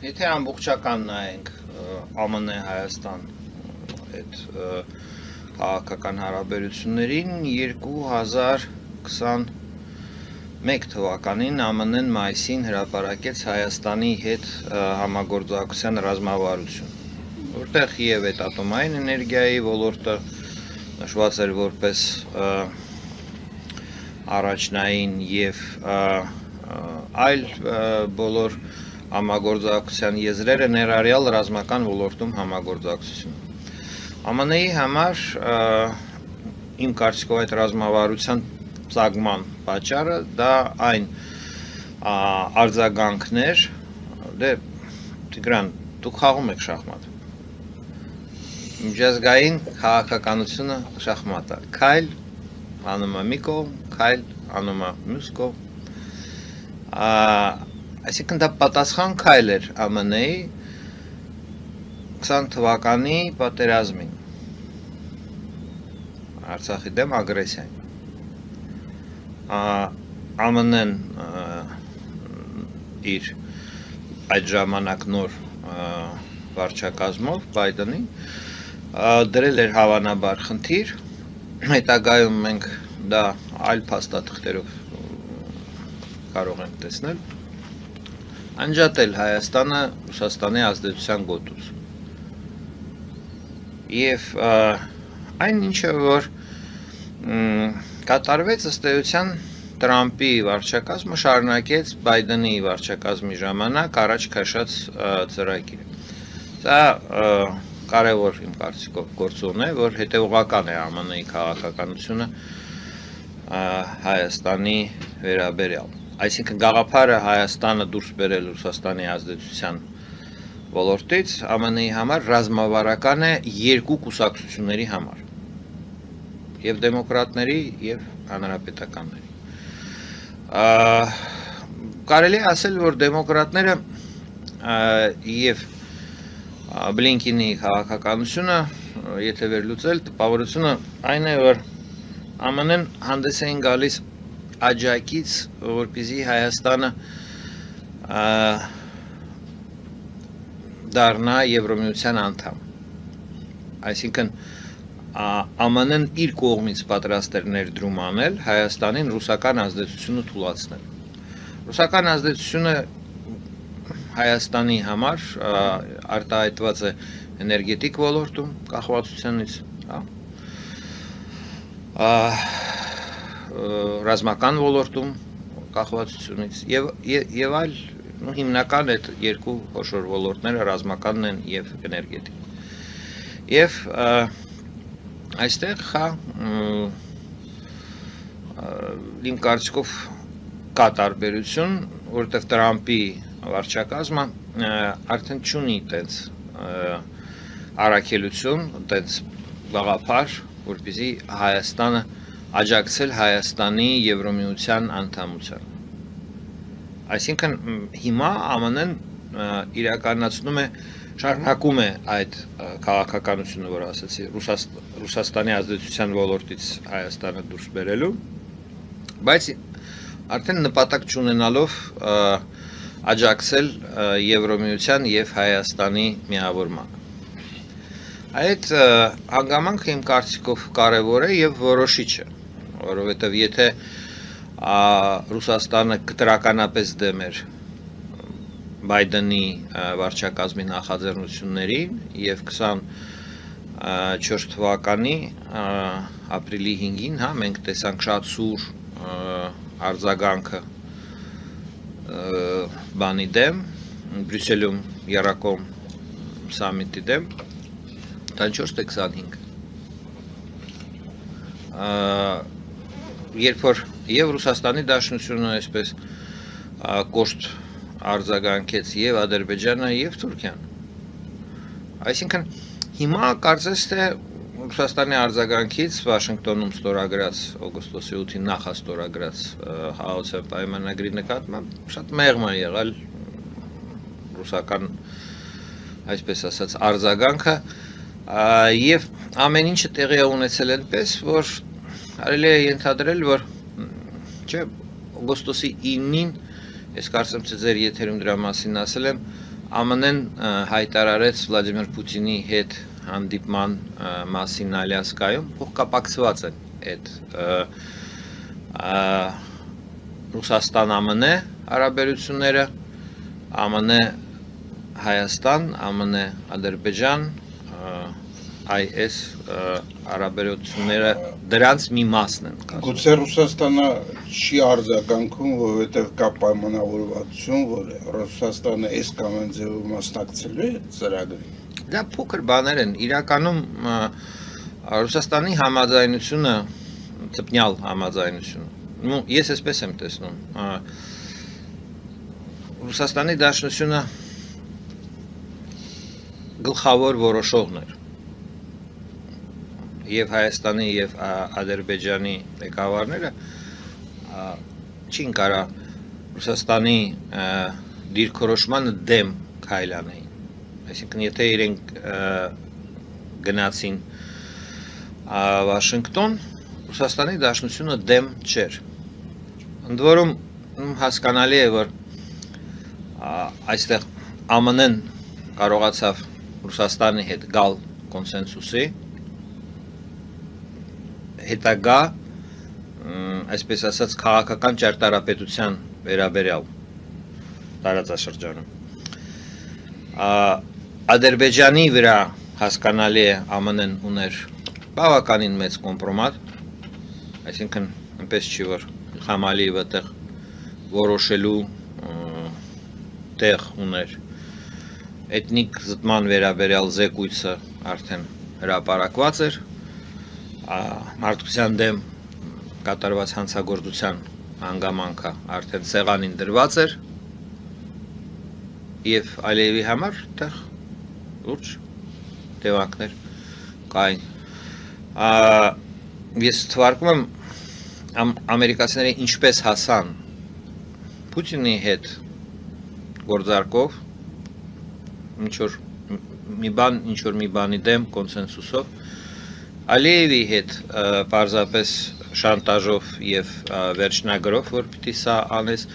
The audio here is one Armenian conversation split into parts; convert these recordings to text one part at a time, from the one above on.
Եթե ամբողջական նայենք ԱՄՆ Հայաստան այդ քաղաքական հարաբերություններին 2021 թվականին ԱՄՆ-ն մայիսին հրապարակեց Հայաստանի հետ համագործակցության ռազմավարություն, որտեղ եւ այդ ատոմային էներգիայի ոլորտը նշված էր որպես առաջնային եւ այլ բոլոր համագործակցության եզրերը ներառյալ ռազմական ոլորտում համագործակցություն։ ԱՄՆ-ի համար իմ կարծիքով այդ ռազմավարության ծագման պատճառը դա այն արձագանքներ, դե Տիգրան, դուք խաղում եք շախմատ։ Միջազգային քաղաքականությունը շախմատ է։ Քայլ անում է մի կողմ, քայլ անում է մյուս կողմ։ Այսինքն դա պատասխան քայլ էր ԱՄՆ-ի 20 թվականի պատերազմին, Արցախի դեմ ագրեսիային։ ԱՄՆ-ն իր այդ ժամանակ նոր վարչակազմով Բայդենի դրել էր հավանաբար խնդիր, հետագայում մենք դա այլ փաստաթղթերով կարող ենք տեսնել, անջատել Հայաստանը Ռուսաստանի ազդեցության գոտուց։ Եվ այն ինչը որ կատարվեց ըստ էության Տրամպի վարչակազմը շարունակեց Բայդենի վարչակազմի ժամանակ առաջ քաշած ծրագիրը։ Սա կարևոր իմ կարծիքով գործոն է, որ հետևողական է ԱՄՆ-ի քաղաքականությունը Հայաստանի վերաբերյալ։ Այսինքն գաղափարը Հայաստանը դուրս բերել Ռուսաստանի ազդեցության ոլորտից ԱՄՆ-ի համար ռազմավարական է երկու կուսակցությունների համար, եւ դեմոկրատների եւ հանրապետականների։ Կարելի է ասել, որ դեմոկրատները եւ Բլինկենի քաղաքականությունը, եթե վերլուծել, տպավորությունը այն է, որ ԱՄՆ-ն հանդես էին գալիս աջակից, որպեսզի Հայաստանը դառնա Եվրոմիության անդամ։ Այսինքն ԱՄՆ-ն իր կողմից պատրաստ էր ներդրում անել Հայաստանին ռուսական ազդեցությունը թուլացնել։ Ռուսական ազդեցությունը Հայաստանի համար արտահայտված է էներգետիկ ոլորտում կախվածությունից, ռազմական ոլորտում կախվածությունից եւ այլ հիմնական այդ երկու խոշոր ոլորտները ռազմականն են եւ էներգետիկ։ Եվ այստեղ իմ կարծիքով կա տարբերություն, որտեղ Տրամպի վարչակազմը արդեն չունի տենց առաքելություն, տենց գաղափար, որպեսզի Հայաստանը աջակցել Հայաստանի Եվրոմիության անդամության։ Այսինքն հիմա ԱՄՆ-ն իրականացնում է, շարունակում է այդ քաղաքականությունը, որ ասացի, Ռուսաստանի ազդեցության ոլորտից Հայաստանը դուրս բերելու, բայց արդեն նպատակ չունենալով աջակցել Եվրոմիության եւ Հայաստանի միավորմանը։ Այդ հանգամանքը իմ կարծիքով կարևոր է եւ որոշիչ է, որովհետեւ եթե Ռուսաստանը կտրականապես դեմ էր Բայդենի վարչակազմի նախաձեռնություններին եւ 24 թվականի ապրիլի 5-ին, մենք տեսանք շատ սուր արձագանքը բանի դեմ, Բրյուսելում Երակոմ սամիտի դեմ, 24-25 երբ որ եւ Ռուսաստանի Դաշնությունը այսպես կոշտ արձագանքեց եւ Ադրբեջանը եւ Թուրքիան։ Այսինքն հիմա կարծես թե Ռուսաստանի արձագանքից Վաշինգտոնում ստորագրած օգոստոսի 8-ին նախաստորագրած հաղորդության պայմանագրի նկատմամբ շատ մեղմ է եղել ռուսական, այսպես ասած, արձագանքը եւ ամեն ինչը տեղի է ունեցել այնպես, որ կարելի է ենթադրել, որ օգոստոսի 9-ին, ես կարծեմ թե ձեր եթերում դրա մասին ասել եմ, ԱՄՆ-ն հայտարարեց Վլադիմիր Պուտինի հետ հանդիպման մասին Ալյասկայում, փոխկապակցված են այդ Ռուսաստան-ԱՄՆ հարաբերությունները, ԱՄՆ-Հայաստան, ԱՄՆ-Ադրբեջան, IS հարաբերությունները դրանց մի մասն են։ Գուցե Ռուսաստանը չի արձագանքում, որովհետև կա պայմանավորվածություն, որ Ռուսաստանը այս կամ այն ձևով մասնակցելու է ծրագրին։ Դա փոքր բաներ են, իրականում Ռուսաստանի համաձայնությունը, ծպնյալ համաձայնությունը, ես այսպես եմ տեսնում, Ռուսաստանի Դաշնությունը գլխավոր որոշողն էր եւ Հայաստանի եւ Ադրբեջանի ղեկավարները չին կարա Ռուսաստանի դիրքորոշմանը դեմ քայլանեին, այսինքն եթե իրենք գնացին Վաշինգտոն, Ռուսաստանի Դաշնությունը դեմ չէր, ընդ որում հասկանալի է, որ այստեղ ԱՄՆ-ն կարողացավ Ռուսաստանի հետ գալ կոնսենսուսի, հետագա, այսպես ասած, քաղաքական ճարտարապետության վերաբերյալ տարածաշրջանում։ Ադրբեջանի վրա հասկանալի է ԱՄՆ-ն ուներ բավականին մեծ կոմպրոմատ, այսինքն այնպես չի, որ Խամալի վտեղ որոշելու տեղ ուներ, էթնիկ զտման վերաբերյալ զեկույցը արդեն հրապարակված էր, մարդկության դեմ կատարված հանցագործության հանգամանքը արդեն սեղանին դրված էր եւ Ալիևի համար տեղ լուրջ տևանքներ կային։ Ես թվարկում եմ ամերիկացիները ինչպես հասան Պուտինի հետ գործարկով ինչ-որ մի բանի դեմ կոնսենսուսով Ալիևի հետ պարզապես շանտաժով եւ վերջնագրով, որ պիտի սա անես,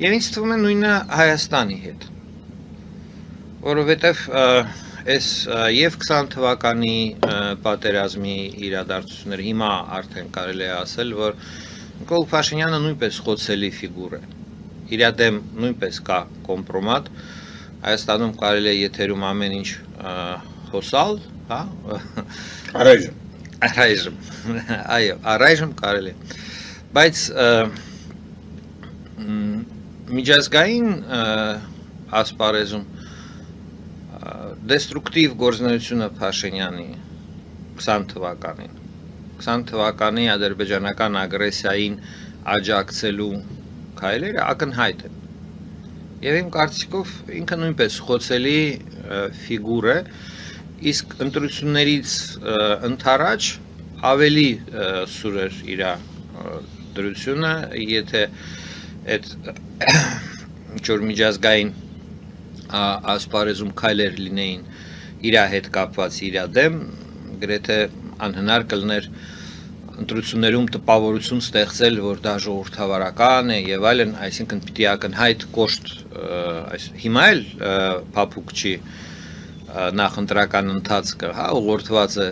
եւ ինձ թվում է նույնը Հայաստանի հետ, որովհետեւ այս եւ 20 թվականի պատերազմի իրադարձությունները հիմա արդեն կարելի է ասել, որ Նիկոլ Փաշինյանը նույնպես խոցելի ֆիգուր է, իր դեմ նույնպես կա կոմպրոմատ, Հայաստանում կարելի է եթերում ամեն ինչ խոսալ, հա, Առայժմ, այո, առայժմ կարելի է, բայց միջազգային ասպարեզում դեստրուկտիվ գործունեությունը Փաշինյանի 20 թվականի ադրբեջանական ագրեսիային աջակցելու քայլերը ակնհայտ են, եւ իմ կարծիքով ինքը նույնպես խոցելի ֆիգուր է, իսկ ընտրություններից ընդառաջ ավելի սուր էր իր դրությունը, եթե այդ ինչ-որ միջազգային ասպարեզում քայլեր լինեին իր հետ կապված իր դեմ, գրեթե անհնար կլներ ընտրություններում տպավորություն ստեղծել, որ դա ժողովրդավարական է եւ այլն, այսինքն պիտի ակնհայտ կոշտ, հիմա էլ փափուկ չի նախընտրական ընթացքը, հա, ուղղորդված է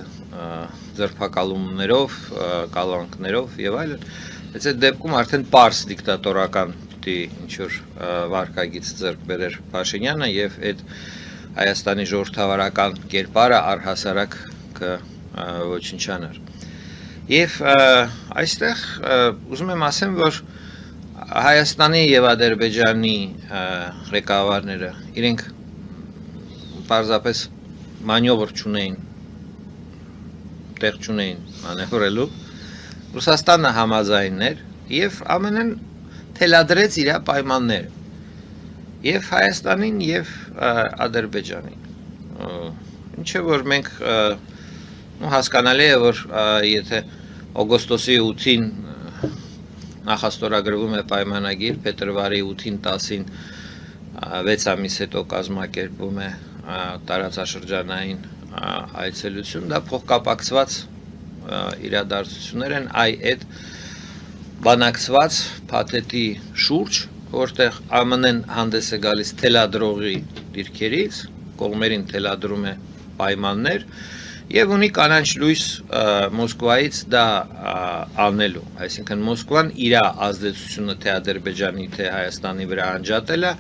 ձերբակալումներով, կալանքներով եւ այլն, բայց այդ դեպքում արդեն պարզ դիկտատորական պիտի ինչ-որ վարկագիծ ձեռք բերեր Փաշինյանը եւ այդ Հայաստանի ժողովրդավարական կերպարը առհասարակ կոչնչանար։ Եվ այստեղ ուզում եմ ասեմ, որ Հայաստանի եւ Ադրբեջանի ղեկավարները իրենք պարզապես մանյովր չունեին, տեղ չունեին մանևրելու, Ռուսաստանը համաձայն էր եւ ԱՄՆ-ն թելադրեց իր պայմանները եւ Հայաստանին եւ Ադրբեջանին, ինչը որ մենք հասկանալի է, որ եթե օգոստոսի 8-ին նախաստորագրվում է պայմանագիր, փետրվարի 8-ին 10-ին 6 ամիս հետո կազմակերպվում է տարածաշրջանային այցելություն, դա փոխկապակցված իրադարձություններ են այդ բանակցված փաթեթի շուրջ, որտեղ ԱՄՆ-ն հանդես է գալիս թելադրողի դիրքերից, կողմերին թելադրում է պայմաններ եւ ունի կանաչ լույս Մոսկվայից դա անելու, այսինքն Մոսկվան իր ազդեցությունը թե Ադրբեջանի, թե Հայաստանի վրա անջատել է,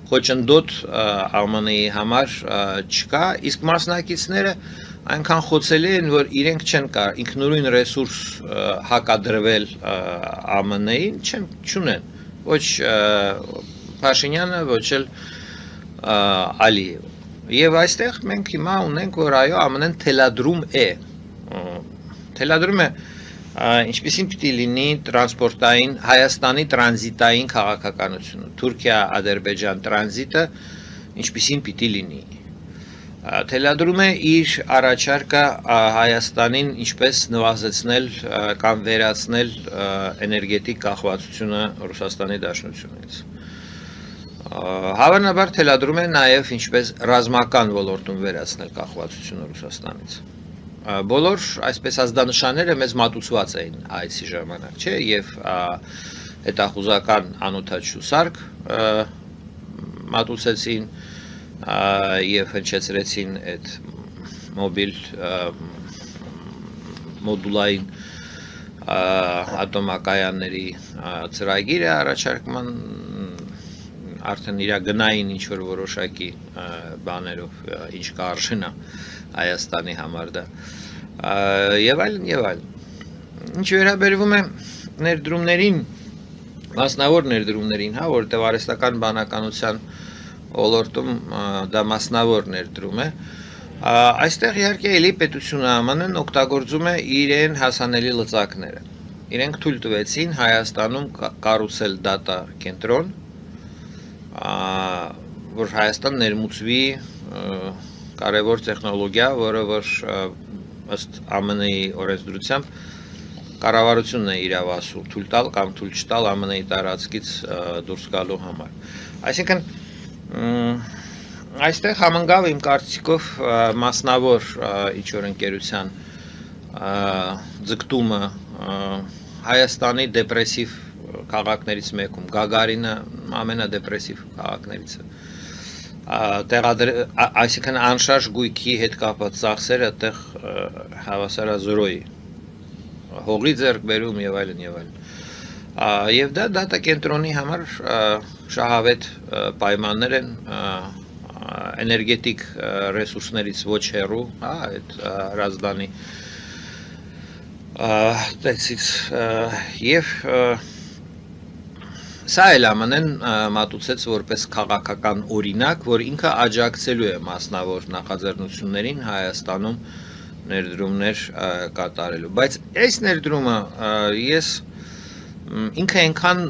խոչընդոտ ԱՄՆ-ի համար չկա, իսկ մասնակիցները այնքան խոցելի են, որ իրենք չեն կարող ինքնուրույն ռեսուրս հակադրվել ԱՄՆ-ին, չունեն, ոչ Փաշինյանը, ոչ էլ Ալիևը։ Եվ այստեղ մենք հիմա ունենք, որ այո, ԱՄՆ-ն թելադրում է, ինչպիսին պիտի լինի տրանսպորտային Հայաստանի տրանզիտային քաղաքականությունը, Թուրքիա-Ադրբեջան տրանզիտը ինչպիսին պիտի լինի, թելադրում է իր առաջարկը Հայաստանին ինչպես նվազեցնել կամ վերացնել էներգետիկ կախվածությունը Ռուսաստանի Դաշնությունից, հավանաբար թելադրում է նաև ինչպես ռազմական ոլորտում վերացնել կախվածությունը Ռուսաստանից, բոլոր այսպես ազդանշանները մեզ մատուցված էին այցի ժամանակ, չէ, եւ հետախուզական անօթաչու սարք մատուցեցին եւ հնչեցրեցին այդ մոբիլ մոդուլային ատոմակայանների ծրագիրը առաջարկման արդեն իր գնային ինչ-որ որոշակի բաներով, ինչ կարժենա Հայաստանի համար դա, եւ այլն, եւ այլն, ինչ վերաբերվում է ներդրումներին, մասնավոր ներդրումներին, հա, որտեղ արհեստական բանականության ոլորտում դա մասնավոր ներդրում է, այստեղ իհարկե էլի պետությունը ԱՄՆ-ն օգտագործում է իրեն հասանելի լծակները, իրենք թույլ տվեցին Հայաստանում կառուցել դատա կենտրոն, որ Հայաստան ներմուծվի կարևոր տեխնոլոգիա, որը որ ըստ ԱՄՆ-ի օրենսդրությամբ կառավարությունն է իրավասու թույլ տալ կամ թույլ չտալ ԱՄՆ-ի տարածքից դուրս գալու համար։ Այսինքն այստեղ համընկավ իմ կարծիքով մասնավոր ինչ-որ ընկերության ձգտումը Հայաստանի դեպրեսիվ քաղաքներից մեկում, Գագարինը ամենադեպրեսիվ քաղաքներից է, այսինքն անշարժ գույքի հետ կապված ծախսերը այդտեղ հավասարազրոյի, հողի ձեռքբերում եւ այլն եւ այլն, եւ դա դատակենտրոնի համար շահավետ պայմաններ են էներգետիկ ռեսուրսներից ոչ հեռու, այդ Ռազդանի տեսից եւ սա էլ ԱՄՆ-ն մատուցեց որպես քաղաքական օրինակ, որ ինքը աջակցելու է մասնավոր նախաձեռնություններին Հայաստանում ներդրումներ կատարելու, բայց այս ներդրումը ես ինքը այնքան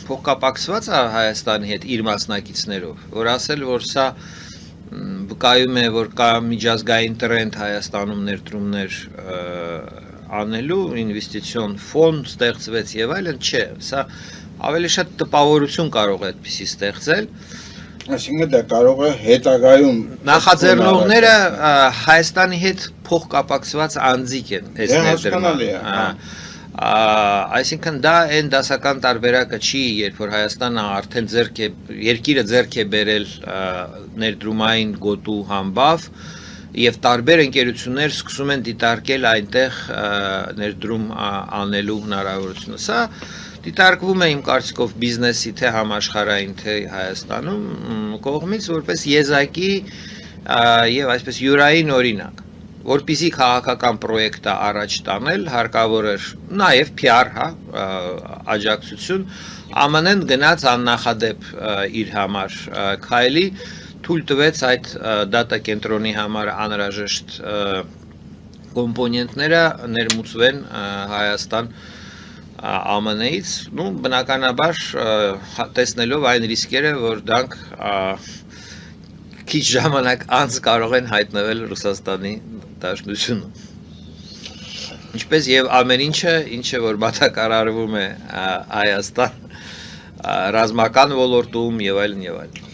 փոխկապակցված է Հայաստանի հետ իր մասնակիցներով, որ ասել, որ սա վկայում է, որ կա միջազգային տրենդ Հայաստանում ներդրումներ անելու, ինվեստիցիոն ֆոնդ ստեղծվեց եւ այլն, չէ, սա ավելի շատ տպավորություն կարող է այդպիսի ստեղծել, այսինքն դա կարող է հետագայում նախաձեռնողները Հայաստանի հետ փոխկապակցված անձիկ են, այս ներդրումը, այսինքն դա այն դասական տարբերակը չի, երբ որ Հայաստանը արդեն երկիրը ձեռք է բերել ներդրումային գոտու համբավ եւ տարբեր ընկերություններ սկսում են դիտարկել այնտեղ ներդրում անելու հնարավորությունը, սա դիտարկվում է իմ կարծիքով բիզնեսի թե համաշխարհային թե Հայաստանում կողմից որպես եզակի եւ այսպես յուրային օրինակ, որպեսզի քաղաքական պրոյեկտը առաջ տանել, հարկավոր էր նաեւ PR, հա, աջակցություն, ԱՄՆ-ն գնաց աննախադեպ իր համար քայլի, թույլ տվեց այդ դատա կենտրոնի համար անհրաժեշտ կոմպոնենտները ներմուծվեն Հայաստան ԱՄՆ-ից, բնականաբար տեսնելով այն ռիսկերը, որ դրանք քիչ ժամանակ անց կարող են հայտնվել Ռուսաստանի Դաշնությունում։ Ինչպես եւ ամեն ինչը որ մատակարարվում է Հայաստան ռազմական ոլորտում եւ այլն եւ այլն։